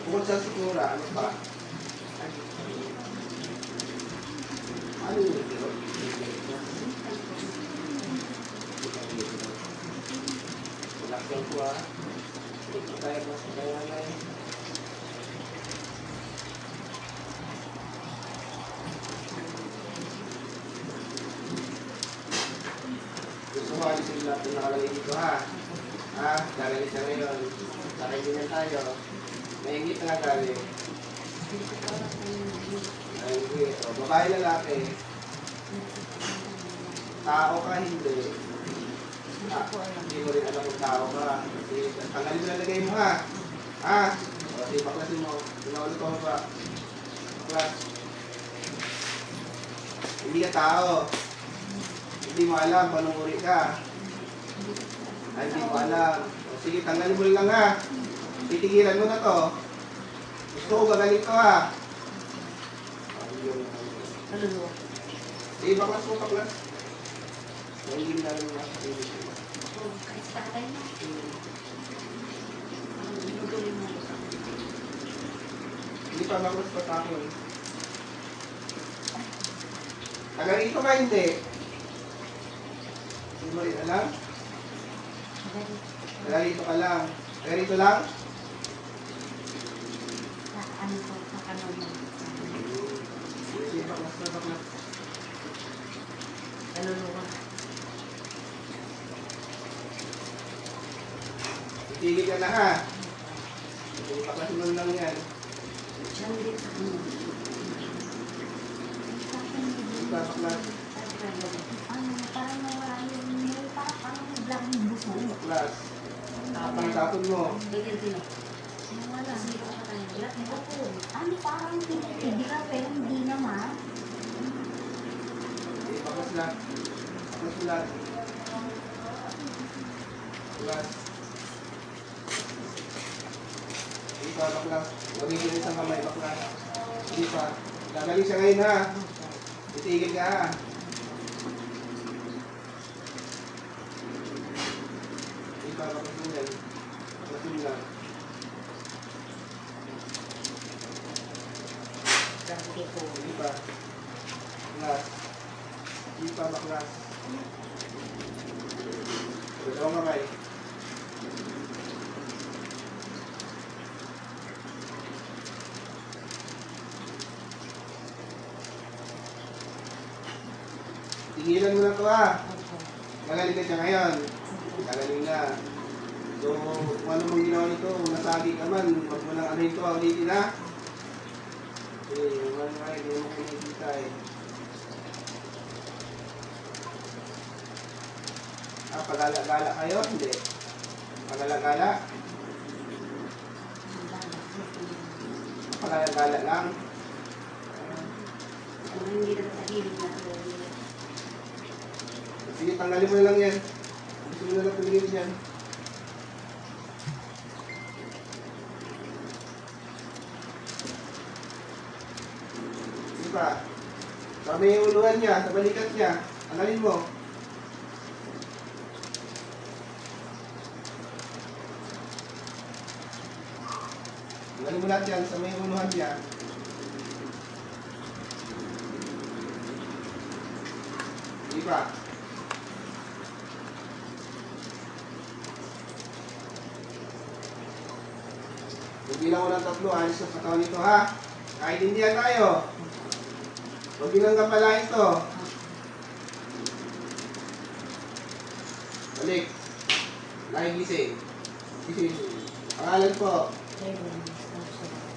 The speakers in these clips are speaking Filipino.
Bukod sa sikmura, ano pa? Ano yun? Malakyan ko ah. Hindi ko tayo mas kayanay. Gusto mo alisin lahat na nakalagay dito ha? Ha? Gagalit na ngayon. Nakainginan tayo. Naingit na nga galing. Ay, hindi. O, babae lalaki. Tao ka, hindi. Hindi mo rin alam kung tao ka. Tanggalin mo na lagay mo ha. Ha? O, sige, baklasin mo. Pinaulit ko pa. Baklas. Hindi ka tao. Hindi mo alam kung anong uri ka. Ay, hindi mo alam. O, sige, tanggalin mo lang ha. Titigilan mo na to. Gusto ko gagaling to ha. Sige, baklas mo, baklas. Hindi na rin ako. Kahit tatay mo. Hindi pa baklas pa tayo. Taga rito ka hindi. Hindi mo rin alam? Taga rito ka lang. Taga rito lang? Ano ko, kakano mo. Sige, baklas na, baklas. Kaluluwa. Tigil ka na ha. Sige, baklasin mo lang yan. Diyan din sa ano. Baklas. Ano, parang nawala yung may parang blank yung buso. Baklas. Tapon mo. Ganyan din. Nawala. Sige ka pa tayo. Ano, parang pinipigil ka pero hindi naman. Sige, baklas na. Baklas mo lang. Baklas. Hindi pa, baklas. Huwag yung isang kamay, baklas. Hindi pa. Gagaling siya ngayon ha. Titigil ka ha. Hindi pa, baklas mo yan. Baklas mo lang. Grabe ko. Hindi pa. Baklas. Hindi pa, baklas. Dalawang kamay. Tigilan mo na ito ha. Gagaling ka siya ngayon. Gagaling na. So, kung ano mong ginawa nito, nasagi ka man, wag mo lang ano ito, ulitin ha. Okay, naman nga, hindi mo kinikita eh. Ah, pagala-gala kayo? Hindi. Pagala-gala? Pagala-gala lang. Hindi na tahimik na ito. Sige, tanggalin mo na lang yan. Gusto mo na lang tumingin dyan. Sige pa. Sa may uluhan niya, sa balikat niya. Tanggalin mo. Tanggalin mo lahat yan sa may uluhan niya. Sige pa. Kung bilang ko ng 3, alis sa katawan nito ha. Kahit hindi yan tayo. Huwag bilang kampalain ito. Balik. Laking gising. Gising. Pangalan po.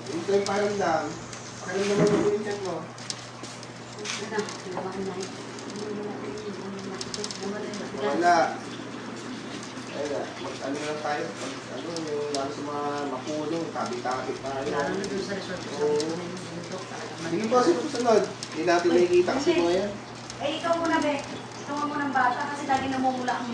Ito yung paramdam. Pakiramdam mo yung pinsan mo. Wala. Kaya, mag-ano lang tayo. Ano, yung lalo sa mga makulong, tabi-tabi tayo. Lalo na dun sa resort ko Oo. sa bundok talaga. Sige po, sino susunod? Hindi natin nakikita kasi mo yan. Eh, ikaw muna, Be. Ikaw muna ng bata kasi lagi namumula ang